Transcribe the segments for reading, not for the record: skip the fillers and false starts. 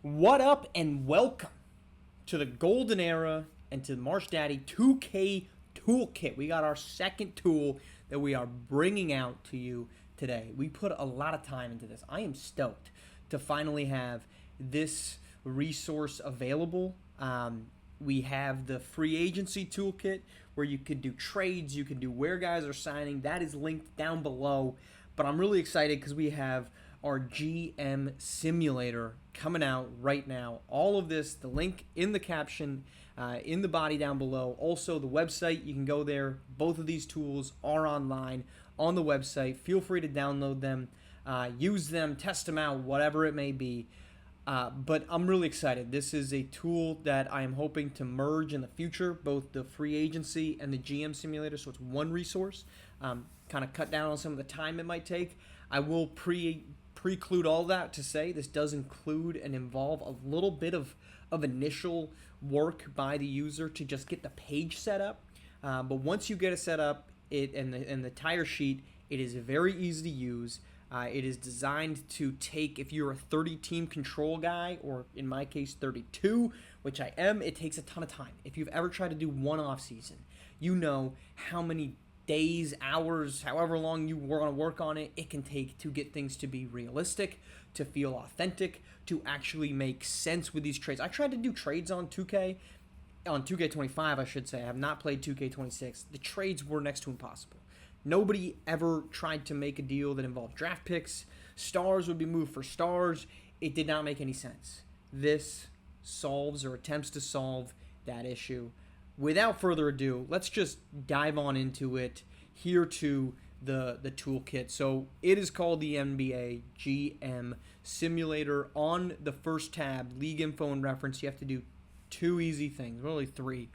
What up and welcome to the golden era and to the MarshDaddy 2K Toolkit. We got our second tool that we are bringing out to you today. We put a lot of time into this. I am stoked to finally have this resource available. We have the free agency toolkit where you can do trades, you can do where guys are signing. That is linked down below. But I'm really excited because we have our GM simulator coming out right now. All of this, the link in the caption, in the body down below. Also, the website, you can go there. Both of these tools are online on the website. Feel free to download them, use them, test them out, whatever it may be. But I'm really excited. This is a tool that I am hoping to merge in the future, both the free agency and the GM simulator, so it's one resource. Kind of cut down on some of the time it might take. I will preclude all that to say this does include and involve a little bit of initial work by the user to just get the page set up. But once you get it set up, and the tire sheet, it is very easy to use. It is designed to take, if you're a 30-team control guy, or in my case 32, which I am, it takes a ton of time. If you've ever tried to do one off season, you know how many days, hours, however long you want to work on it, it can take to get things to be realistic, to feel authentic, to actually make sense with these trades. I tried to do trades on 2K25, I should say. I have not played 2K26. The trades were next to impossible. Nobody ever tried to make a deal that involved draft picks. Stars would be moved for stars. It did not make any sense. This solves or attempts to solve that issue. Without further ado, let's just dive on into it. Here to the toolkit. So it is called the NBA GM Simulator. On the first tab, League Info and Reference, you have to do two easy things, really three.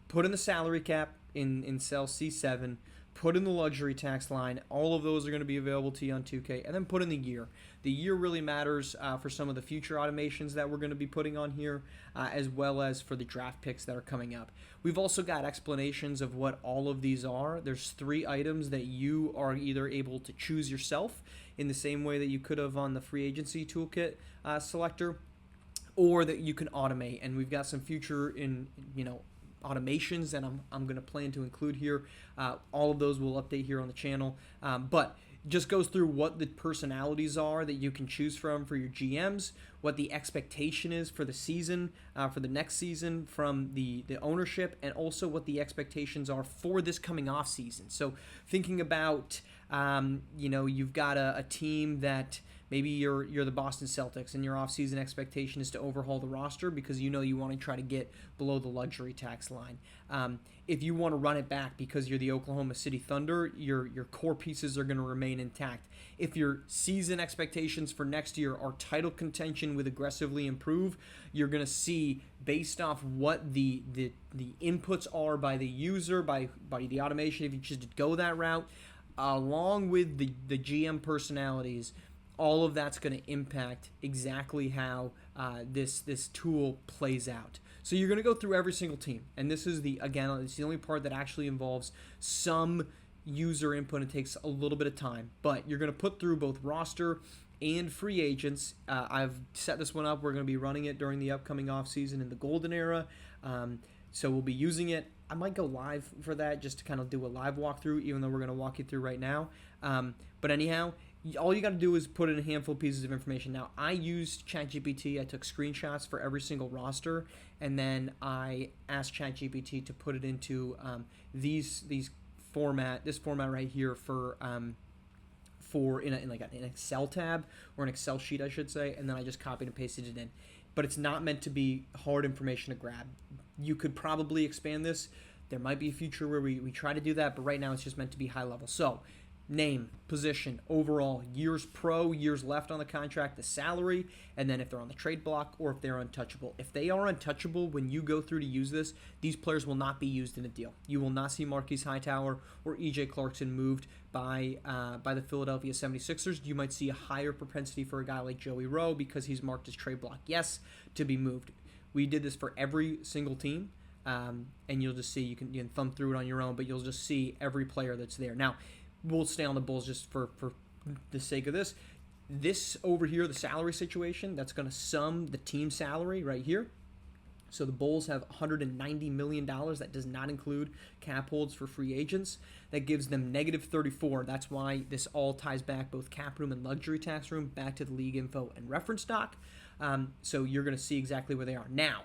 Put in the salary cap in cell C7, put in the luxury tax line. All of those are going to be available to you on 2K, and then put in the year. The year really matters for some of the future automations that we're going to be putting on here, as well as for the draft picks that are coming up. We've also got explanations of what all of these are. There's 3 items that you are either able to choose yourself in the same way that you could have on the free agency toolkit selector, or that you can automate. And we've got some future automations that I'm going to plan to include here. All of those will update here on the channel. But just goes through what the personalities are that you can choose from for your GMs, what the expectation is for the season, for the next season from the ownership, and also what the expectations are for this coming off season. So thinking about, you've got a team that maybe you're the Boston Celtics, and your offseason expectation is to overhaul the roster because you want to try to get below the luxury tax line. If you want to run it back because you're the Oklahoma City Thunder, your core pieces are going to remain intact. If your season expectations for next year are title contention with aggressively improve, you're going to see, based off what the inputs are by the user, by the automation, if you choose to go that route, along with the GM personalities, all of that's going to impact exactly how this tool plays out. So you're going to go through every single team, and this is it's the only part that actually involves some user input. It takes a little bit of time, but you're going to put through both roster and free agents. I've set this one up. We're going to be running it during the upcoming offseason in the golden era. So we'll be using it. I might go live for that just to kind of do a live walkthrough, even though we're going to walk you through right now. But anyhow, all you got to do is put in a handful of pieces of information. Now, I used ChatGPT. I took screenshots for every single roster, and then I asked ChatGPT to put it into this format right here for in an Excel tab, or an Excel sheet, I should say, and then I just copied and pasted it in. But it's not meant to be hard information to grab. You could probably expand this. There might be a future where we try to do that, but right now it's just meant to be high level. So, name, position, overall, years pro, years left on the contract, the salary, and then if they're on the trade block or if they're untouchable. If they are untouchable when you go through to use this, these players will not be used in a deal. You will not see Marquise Hightower or E.J. Clarkson moved by the Philadelphia 76ers. You might see a higher propensity for a guy like Joey Rowe because he's marked as trade block yes to be moved. We did this for every single team. And you'll just see, you can thumb through it on your own, but you'll just see every player that's there. Now, we'll stay on the Bulls just for the sake of this. This over here, the salary situation, that's going to sum the team salary right here. So the Bulls have $190 million. That does not include cap holds for free agents. That gives them negative 34. That's why this all ties back, both cap room and luxury tax room, back to the league info and reference doc. So you're going to see exactly where they are. Now,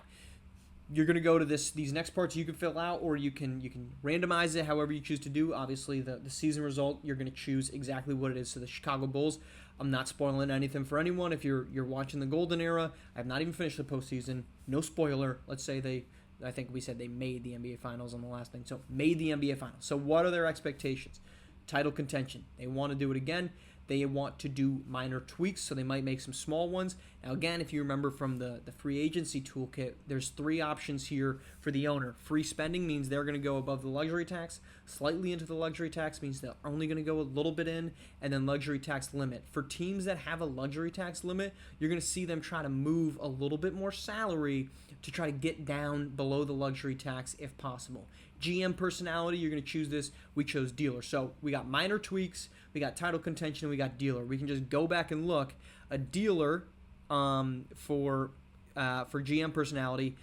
you're going to go to these next parts you can fill out, or you can randomize it however you choose to do. Obviously, the season result, you're going to choose exactly what it is. So the Chicago Bulls, I'm not spoiling anything for anyone. If you're watching the Golden Era, I've not even finished the postseason. No spoiler. Let's say I think we said they made the NBA Finals on the last thing. So made the NBA Finals. So what are their expectations? Title contention. They want to do it again. They want to do minor tweaks, so they might make some small ones. Now, again, if you remember from the free agency toolkit, there's 3 options here for the owner. Free spending means they're going to go above the luxury tax. Slightly into the luxury tax means they're only going to go a little bit in, and then luxury tax limit. For teams that have a luxury tax limit, you're going to see them try to move a little bit more salary to try to get down below the luxury tax if possible. GM personality, you're going to choose this. We chose dealer. So we got minor tweaks, we got title contention, and we got dealer. We can just go back and look. A dealer for GM personality,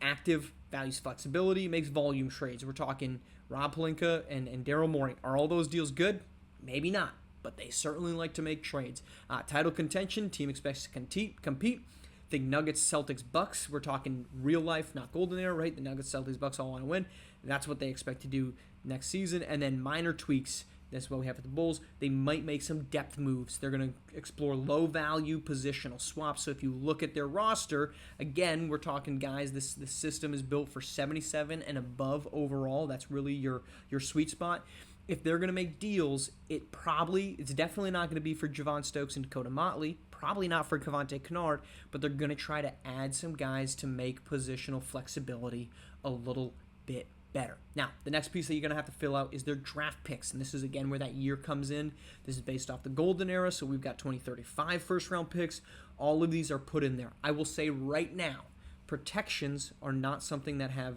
active, values flexibility, makes volume trades. We're talking Rob Pelinka and Daryl Morey. Are all those deals good? Maybe not, but they certainly like to make trades. Title contention, team expects to compete. Think Nuggets, Celtics, Bucks. We're talking real life, not Golden Era, right? The Nuggets, Celtics, Bucks all want to win. That's what they expect to do next season. And then minor tweaks. That's what we have with the Bulls. They might make some depth moves. They're going to explore low-value positional swaps. So if you look at their roster, again, we're talking guys, this system is built for 77 and above overall. That's really your sweet spot. If they're going to make deals, it's definitely not going to be for Javon Stokes and Dakota Motley, probably not for Kevontae Kennard, but they're going to try to add some guys to make positional flexibility a little bit better. Now, the next piece that you're going to have to fill out is their draft picks, and this is, again, where that year comes in. This is based off the Golden Era, so we've got 2035 first-round picks. All of these are put in there. I will say right now, protections are not something that have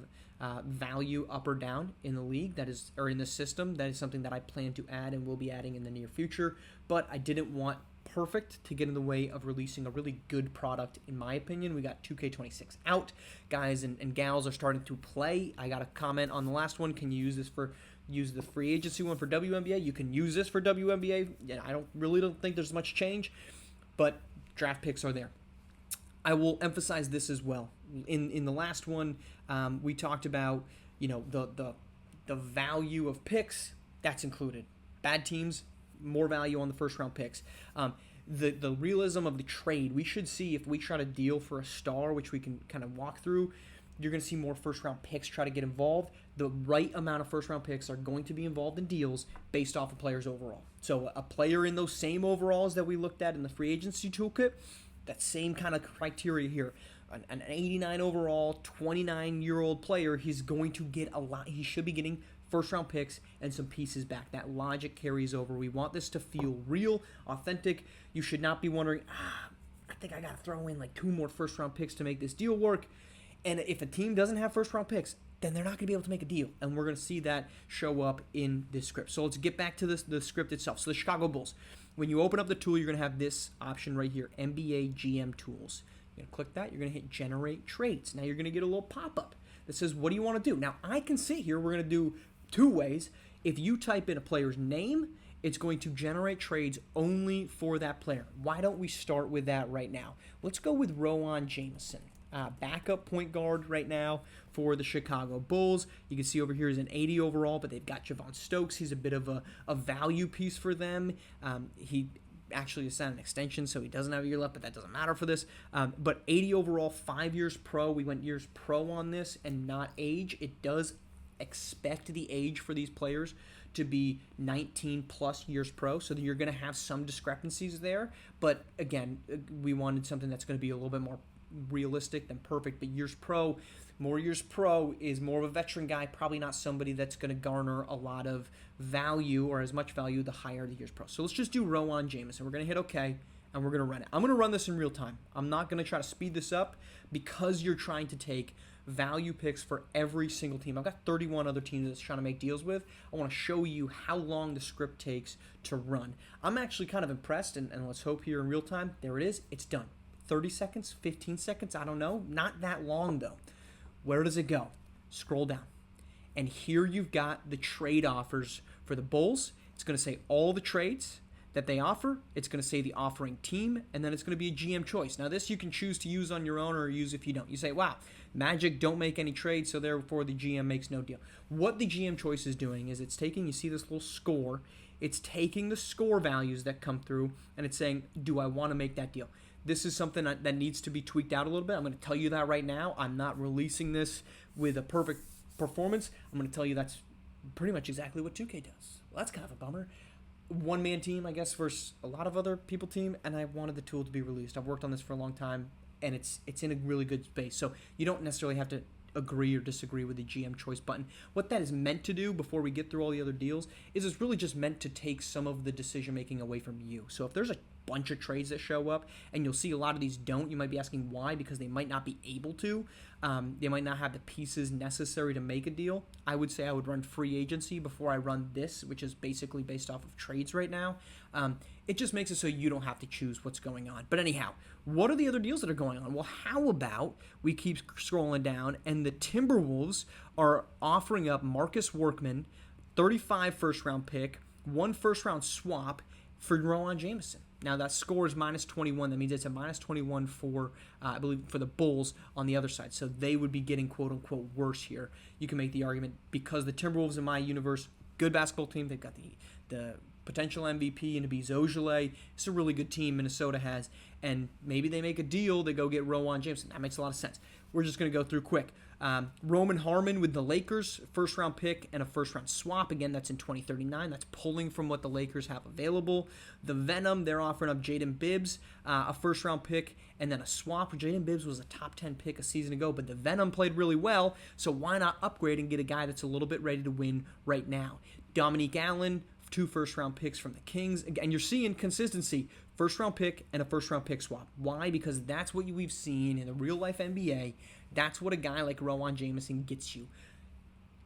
value up or down in the league, or in the system. That is something that I plan to add and will be adding in the near future, but I didn't want perfect to get in the way of releasing a really good product, in my opinion. We got 2K26 out. Guys and gals are starting to play. I got a comment on the last one. Can you use the free agency one for WNBA? You can use this for WNBA. Yeah, I don't think there's much change, but draft picks are there. I will emphasize this as well. In the last one, we talked about the value of picks. That's included. Bad teams, more value on the first round picks. The realism of the trade, we should see if we try to deal for a star, which we can kind of walk through. You're going to see more first round picks try to get involved. The right amount of first round picks are going to be involved in deals based off of players overall. So a player in those same overalls that we looked at in the free agency toolkit, that same kind of criteria here. An 89 overall, 29-year-old player, he's going to get a lot. He should be getting first-round picks and some pieces back. That logic carries over. We want this to feel real, authentic. You should not be wondering, I think I got to throw in like 2 more first-round picks to make this deal work. And if a team doesn't have first-round picks, then they're not going to be able to make a deal. And we're going to see that show up in this script. So let's get back to the script itself. So the Chicago Bulls. When you open up the tool, you're going to have this option right here, NBA GM Tools. You're going to click that. You're going to hit Generate Trades. Now you're going to get a little pop-up that says, what do you want to do? Now, I can sit here. We're going to do 2 ways. If you type in a player's name, it's going to generate trades only for that player. Why don't we start with that right now? Let's go with Rowan Jameson. Backup point guard right now for the Chicago Bulls. You can see over here is an 80 overall, but they've got Javon Stokes. He's a bit of a value piece for them. He actually has signed an extension, so he doesn't have a year left, but that doesn't matter for this. But 80 overall, 5 years pro. We went years pro on this and not age. It does expect the age for these players to be 19 plus years pro, so that you're going to have some discrepancies there. But again, we wanted something that's going to be a little bit more realistic than perfect. But more years pro is more of a veteran guy, probably not somebody that's going to garner a lot of value or as much value the higher the years pro. So let's just do Rowan Jameson. We're going to hit OK, and we're going to run it. I'm going to run this in real time. I'm not going to try to speed this up because you're trying to take value picks for every single team. I've got 31 other teams that's trying to make deals with. I want to show you how long the script takes to run. I'm actually kind of impressed, and let's hope here in real time. There it is. It's done. 30 seconds, 15 seconds, I don't know. Not that long, though. Where does it go? Scroll down. And here you've got the trade offers for the Bulls. It's going to say all the trades that they offer. It's going to say the offering team, and then it's going to be a GM choice. Now, this you can choose to use on your own or use if you don't. You say, wow, Magic don't make any trades, so therefore the GM makes no deal. What the GM choice is doing is it's taking, you see this little score, it's taking the score values that come through, and it's saying, do I want to make that deal? This is something that needs to be tweaked out a little bit. I'm going to tell you that right now. I'm not releasing this with a perfect performance. I'm going to tell you that's pretty much exactly what 2K does. Well, that's kind of a bummer. One-man team, I guess, versus a lot of other people team, and I wanted the tool to be released. I've worked on this for a long time, and it's in a really good space. So you don't necessarily have to agree or disagree with the GM choice button. What that is meant to do before we get through all the other deals is it's really just meant to take some of the decision-making away from you. So if there's a bunch of trades that show up, and you'll see a lot of these don't, you might be asking why, because they might not be able to. They might not have the pieces necessary to make a deal. I would say I would run free agency before I run this, which is basically based off of trades right now. It just makes it so you don't have to choose what's going on. But anyhow, what are the other deals that are going on? Well, how about we keep scrolling down, and the Timberwolves are offering up Marcus Workman, 35 first-round pick, 1 first-round swap for Rowan Jameson. Now, that score is minus 21. That means it's a minus 21 for, I believe, for the Bulls on the other side. So they would be getting, quote-unquote, worse here. You can make the argument because the Timberwolves, in my universe, good basketball team. They've got the potential MVP and to be Zojale. It's a really good team Minnesota has. And maybe they make a deal. They go get Rowan Jameson. That makes a lot of sense. We're just going to go through quick. Roman Harmon with the Lakers, first-round pick and a first-round swap. Again, that's in 2039. That's pulling from what the Lakers have available. The Venom, they're offering up Jaden Bibbs, a first-round pick, and then a swap. Jaden Bibbs was a top 10 pick a season ago, but the Venom played really well, so why not upgrade and get a guy that's a little bit ready to win right now? Dominique Allen, 2 first-round picks from the Kings. And you're seeing consistency. First-round pick and a first-round pick swap. Why? Because that's what we've seen in the real-life NBA. That's what a guy like Rowan Jameson gets you.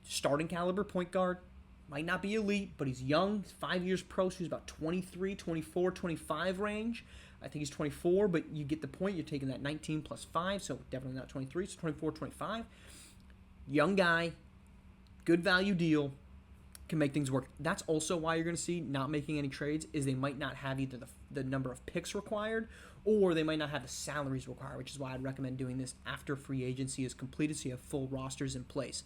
Starting caliber point guard. Might not be elite, but he's young. He's 5 years pro, so he's about 23, 24, 25 range. I think he's 24, but you get the point. You're taking that 19 plus 5, so definitely not 23. So 24, 25. Young guy. Good value deal. Can make things work. That's also why you're going to see not making any trades is they might not have either the number of picks required or they might not have the salaries required, which is why I'd recommend doing this after free agency is completed so you have full rosters in place.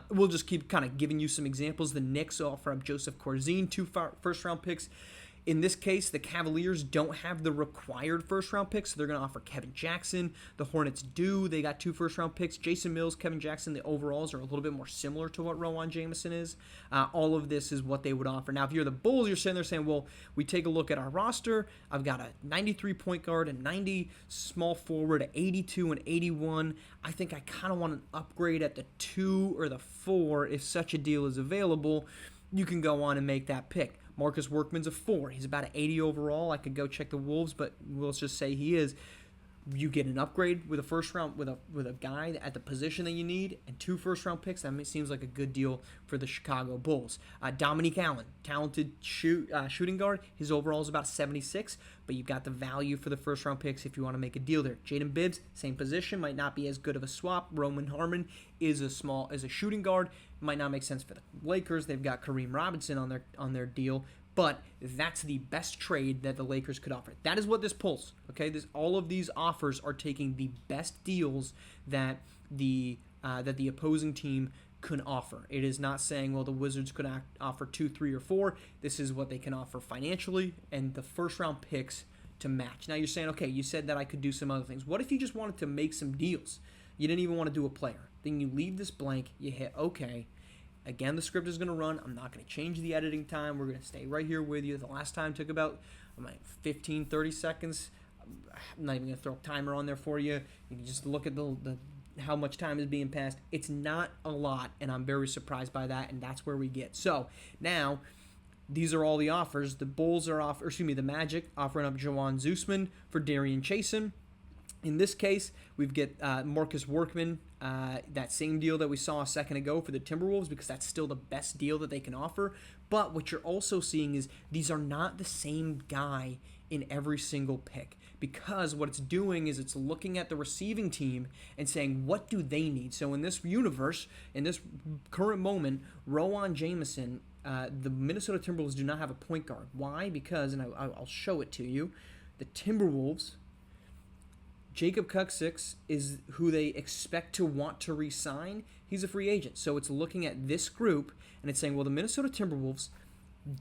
We'll just keep kind of giving you some examples. The Knicks offer up Joseph Corzine, 2 first-round picks. In this case, the Cavaliers don't have the required first-round picks, so they're going to offer Kevin Jackson. The Hornets do. They got 2 first-round picks. Jason Mills, Kevin Jackson, the overalls are a little bit more similar to what Rowan Jameson is. All of this is what they would offer. Now, if you're the Bulls, you're sitting there saying, well, we take a look at our roster. I've got a 93 point guard, a 90 small forward, an 82 and 81. I think I kind of want an upgrade at the 2 or the 4 if such a deal is available. You can go on and make that pick. Marcus Workman's a 4. He's about an 80 overall. I could go check the Wolves, but let's just say he is. You get an upgrade with a first round with a guy at the position that you need and 2 first-round picks. That seems like a good deal for the Chicago Bulls. Dominique Allen, talented shooting guard. His overall is about 76, but you've got the value for the first-round picks if you want to make a deal there. Jaden Bibbs, same position, might not be as good of a swap. Roman Harmon is a shooting guard. Might not make sense for the Lakers. They've got Kareem Robinson on their deal. But that's the best trade that the Lakers could offer. That is what this pulls. Okay, all of these offers are taking the best deals that the opposing team can offer. It is not saying, well, the Wizards could offer 2, 3, or 4. This is what they can offer financially and the first-round picks to match. Now you're saying, okay, you said that I could do some other things. What if you just wanted to make some deals? You didn't even want to do a player. Then you leave this blank. You hit OK. Again, the script is going to run. I'm not going to change the editing time. We're going to stay right here with you. The last time took about 15, 30 seconds. I'm not even going to throw a timer on there for you. You can just look at the how much time is being passed. It's not a lot, and I'm very surprised by that, and that's where we get. So now, these are all the offers. The Bulls are the Magic offering up Jawan Zusman for Darian Chasen. In this case, we've got Marcus Workman, that same deal that we saw a second ago for the Timberwolves, because that's still the best deal that they can offer. But what you're also seeing is these are not the same guy in every single pick, because what it's doing is it's looking at the receiving team and saying, what do they need? So in this universe, in this current moment, Rowan Jameson, the Minnesota Timberwolves do not have a point guard. Why? Because, and I'll show it to you, the Timberwolves, Jacob Kuksix is who they expect to want to re-sign. He's a free agent. So it's looking at this group, and it's saying, well, the Minnesota Timberwolves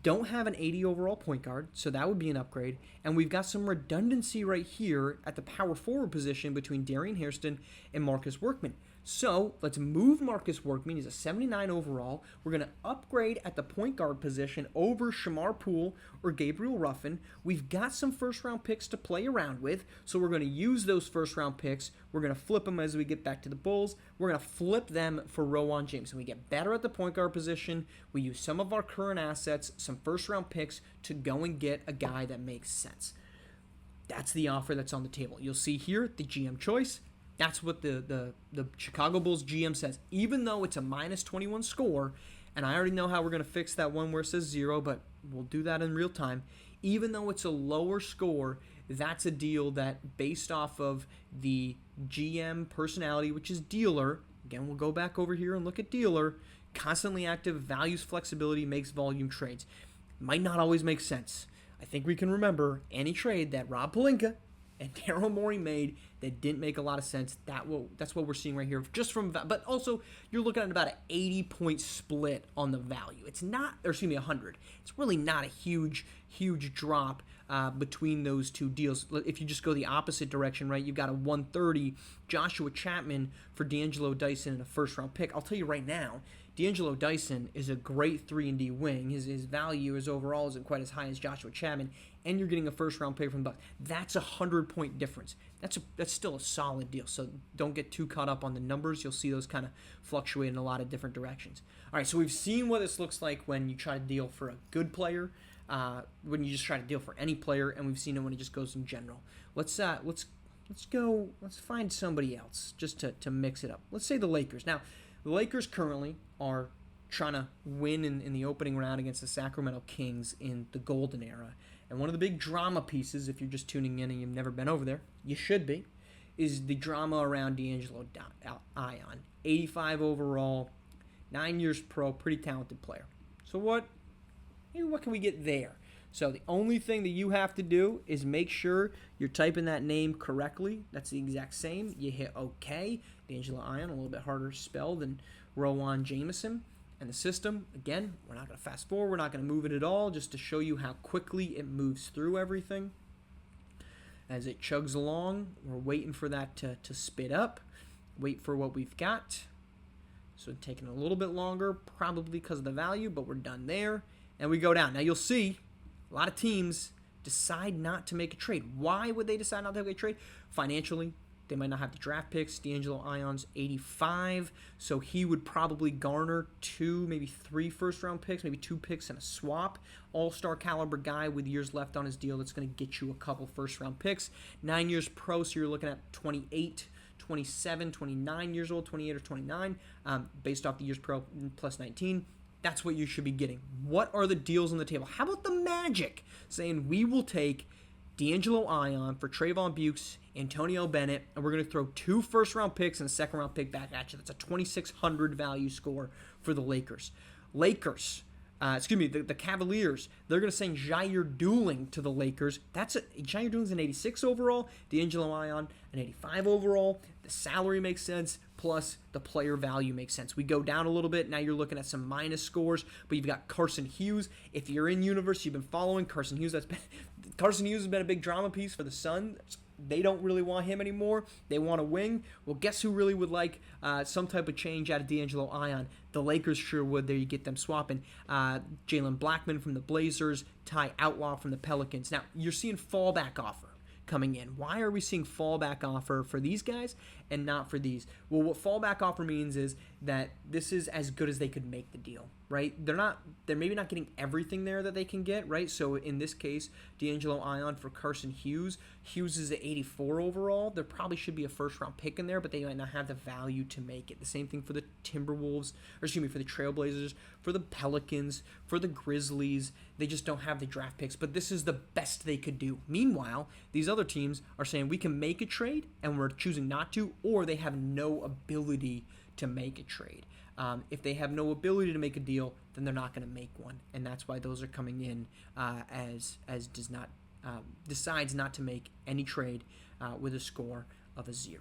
don't have an 80 overall point guard, so that would be an upgrade. And we've got some redundancy right here at the power forward position between Darian Hairston and Marcus Workman. So let's move Marcus Workman. He's a 79 overall. We're going to upgrade at the point guard position over Shamar Poole or Gabriel Ruffin. We've got some first-round picks to play around with, so we're going to use those first-round picks. We're going to flip them as we get back to the Bulls. We're going to flip them for Rowan Jameson. We get better at the point guard position. We use some of our current assets, some first-round picks, to go and get a guy that makes sense. That's the offer that's on the table. You'll see here the GM choice. That's what the Chicago Bulls GM says. Even though it's a minus 21 score, and I already know how we're going to fix that one where it says 0, but we'll do that in real time. Even though it's a lower score, that's a deal that, based off of the GM personality, which is dealer, again, we'll go back over here and look at dealer, constantly active, values flexibility, makes volume trades. Might not always make sense. I think we can remember any trade that Rob Pelinka and Daryl Morey made that didn't make a lot of sense. That's what we're seeing right here. Just from, but also you're looking at about an 80-point split on the value. It's not, or excuse me, 100. It's really not a huge drop between those two deals. If you just go the opposite direction, right? You've got a 130 Joshua Chapman for D'Angelo Dyson and a first-round pick. I'll tell you right now, D'Angelo Dyson is a great 3-and-D wing. His value is overall isn't quite as high as Joshua Chapman, and you're getting a first-round pick from the Bucks. That's a 100-point difference. That's still a solid deal, so don't get too caught up on the numbers. You'll see those kind of fluctuate in a lot of different directions. All right, so we've seen what this looks like when you try to deal for a good player, when you just try to deal for any player, and we've seen it when it just goes in general. Let's find somebody else just to mix it up. Let's say the Lakers. Now, the Lakers currently are trying to win in the opening round against the Sacramento Kings in the Golden Era. And one of the big drama pieces, if you're just tuning in and you've never been over there, you should be, is the drama around D'Angelo Ion. 85 overall, 9 years pro, pretty talented player. So what can we get there? So the only thing that you have to do is make sure you're typing that name correctly. That's the exact same. You hit OK. D'Angelo Ion, a little bit harder to spell than Rowan Jameson. And the system, again, we're not going to fast forward. We're not going to move it at all, just to show you how quickly it moves through everything. As it chugs along, we're waiting for that to spit up. Wait for what we've got. So it's taking a little bit longer, probably because of the value, but we're done there. And we go down. Now you'll see a lot of teams decide not to make a trade. Why would they decide not to make a trade? Financially, they might not have the draft picks. D'Angelo Ion's 85, so he would probably garner 2, maybe 3 first-round picks, maybe 2 picks and a swap. All-star caliber guy with years left on his deal that's going to get you a couple first-round picks. 9 years pro, so you're looking at 28, 27, 29 years old, 28 or 29, based off the years pro plus 19. That's what you should be getting. What are the deals on the table? How about the Magic saying we will take D'Angelo Ion for Trayvon Bukes, Antonio Bennett, and we're going to throw 2 first-round picks and a second-round pick back at you. That's a 2,600 value score for the Lakers. The Cavaliers, they're going to send Jair Dooling to the Lakers. Jair Dooling's an 86 overall, D'Angelo Ion an 85 overall. The salary makes sense, plus the player value makes sense. We go down a little bit. Now you're looking at some minus scores, but you've got Carson Hughes. If you're in universe, you've been following Carson Hughes. Carson Hughes has been a big drama piece for the Suns. They don't really want him anymore. They want a wing. Well, guess who really would like some type of change out of D'Angelo Ion? The Lakers sure would. There you get them swapping. Jalen Blackman from the Blazers, Ty Outlaw from the Pelicans. Now, you're seeing fallback offer coming in. Why are we seeing fallback offer for these guys and not for these? Well, what fallback offer means is that this is as good as they could make the deal, right? They're maybe not getting everything there that they can get, right? So in this case, D'Angelo Ion for Carson Hughes, Hughes is at 84 overall. There probably should be a first-round pick in there, but they might not have the value to make it. The same thing for the Timberwolves, or excuse me, for the Trailblazers, for the Pelicans, for the Grizzlies. They just don't have the draft picks, but this is the best they could do. Meanwhile, these other teams are saying we can make a trade, and we're choosing not to, or they have no ability to make a trade. If they have no ability to make a deal, then they're not going to make one, and that's why those are coming in as decides not to make any trade with a score of a 0.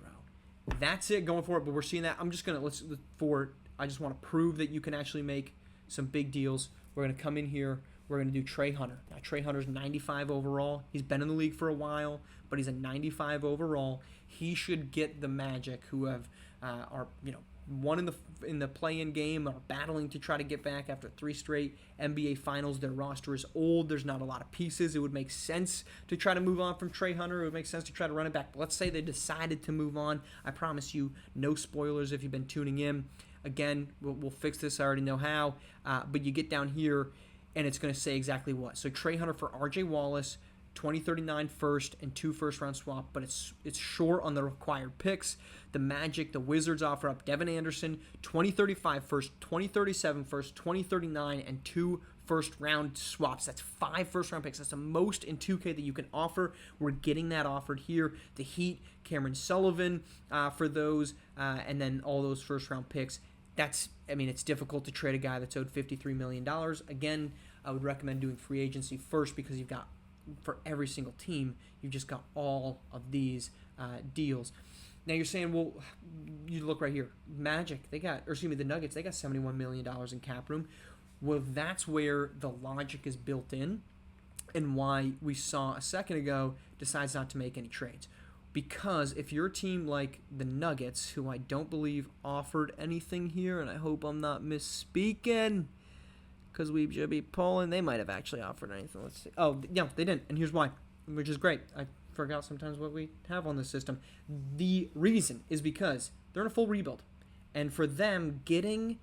That's it going for it, but we're seeing that. I'm just going to, I just want to prove that you can actually make some big deals. We're going to come in here. We're going to do Trey Hunter. Now, Trey Hunter's 95 overall. He's been in the league for a while, but he's a 95 overall. He should get the Magic, who have won in the play-in game, are battling to try to get back after 3 straight NBA Finals. Their roster is old. There's not a lot of pieces. It would make sense to try to move on from Trey Hunter. It would make sense to try to run it back. But let's say they decided to move on. I promise you, no spoilers if you've been tuning in. Again, we'll fix this. I already know how. But you get down here, and it's going to say exactly what. So Trey Hunter for R.J. Wallace, 2039 first and 2 first-round swap, but it's short on the required picks. The Magic, the Wizards offer up Devin Anderson, 2035 first, 2037 first, 2039, and 2 first-round swaps. That's 5 first-round picks. That's the most in 2K that you can offer. We're getting that offered here. The Heat, Cameron Sullivan for those, and then all those first-round picks. It's difficult to trade a guy that's owed $53 million. Again, I would recommend doing free agency first because you've got, for every single team, you've just got all of these deals. Now you're saying, well, you look right here. The Nuggets, they got $71 million in cap room. Well, that's where the logic is built in and why we saw a second ago decides not to make any trades. Because if you're a team like the Nuggets, who I don't believe offered anything here, and I hope I'm not misspeaking, because we should be pulling, they might have actually offered anything. Let's see. Oh, yeah, they didn't, and here's why, which is great. I forgot sometimes what we have on this system. The reason is because they're in a full rebuild, and for them, getting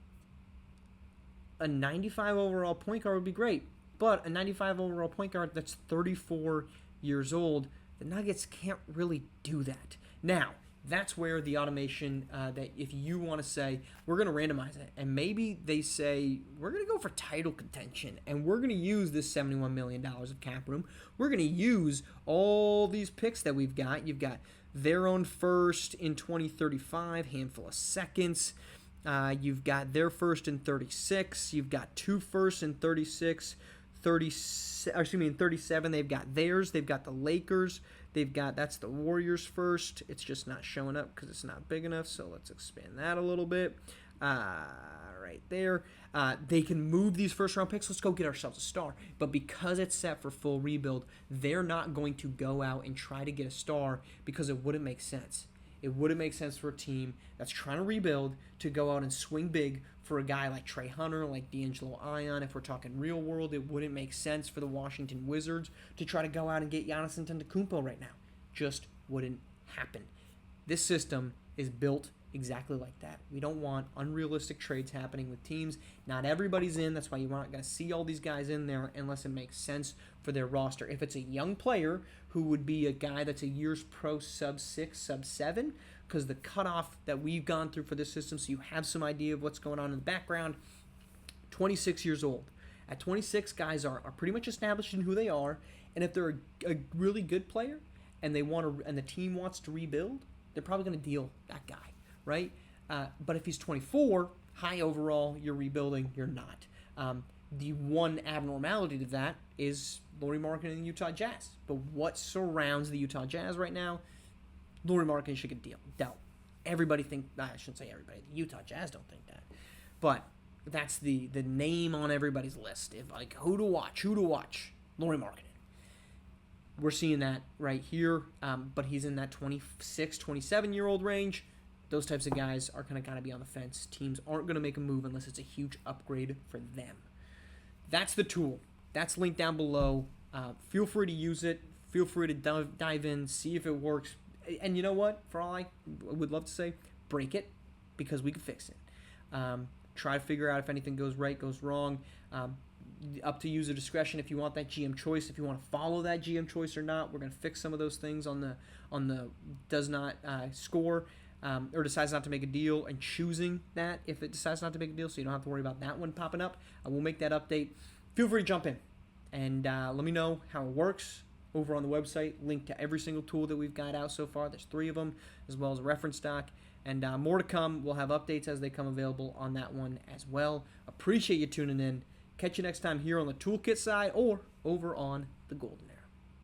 a 95 overall point guard would be great, but a 95 overall point guard that's 34 years old, the Nuggets can't really do that. Now, that's where the automation, that if you want to say, we're going to randomize it, and maybe they say, we're going to go for title contention, and we're going to use this $71 million of cap room. We're going to use all these picks that we've got. You've got their own first in 2035, handful of seconds. You've got their first in 36. You've got 2 firsts in 36. In 37, they've got theirs. They've got the Lakers. That's the Warriors first. It's just not showing up because it's not big enough, so let's expand that a little bit. Right there. They can move these first-round picks. Let's go get ourselves a star. But because it's set for full rebuild, they're not going to go out and try to get a star because it wouldn't make sense. It wouldn't make sense for a team that's trying to rebuild to go out and swing big for a guy like Trey Hunter, like D'Angelo Ion. If we're talking real world, it wouldn't make sense for the Washington Wizards to try to go out and get Giannis Antetokounmpo right now. Just wouldn't happen. This system is built exactly like that. We don't want unrealistic trades happening with teams. Not everybody's in. That's why you're not going to see all these guys in there unless it makes sense for their roster. If it's a young player who would be a guy that's a year's pro sub-6, sub-7, because the cutoff that we've gone through for this system, so you have some idea of what's going on in the background, 26 years old. At 26, guys are pretty much established in who they are, and if they're a really good player and the team wants to rebuild, they're probably going to deal that guy. Right? But if he's 24, high overall, you're rebuilding, you're not. The one abnormality to that is Lauri Markkanen and the Utah Jazz. But what surrounds the Utah Jazz right now? Lauri Markkanen should get dealt. I shouldn't say everybody. The Utah Jazz don't think that. But that's the name on everybody's list. If who to watch? Lauri Markkanen. We're seeing that right here. But he's in that 26, 27-year-old range. Those types of guys are kind of got to be on the fence. Teams aren't going to make a move unless it's a huge upgrade for them. That's the tool. That's linked down below. Feel free to use it. Feel free to dive in, see if it works. And you know what? For all I would love to say, break it because we can fix it. Try to figure out if anything goes right, goes wrong. Up to user discretion if you want that GM choice, if you want to follow that GM choice or not. We're going to fix some of those things on the does not score or decides not to make a deal, and choosing that if it decides not to make a deal, so you don't have to worry about that one popping up. I will make that update. Feel free to jump in and let me know how it works over on the website. Link to every single tool that we've got out so far. There's 3 of them, as well as a reference doc. And more to come. We'll have updates as they come available on that one as well. Appreciate you tuning in. Catch you next time here on the Toolkit side or over on the Golden Era.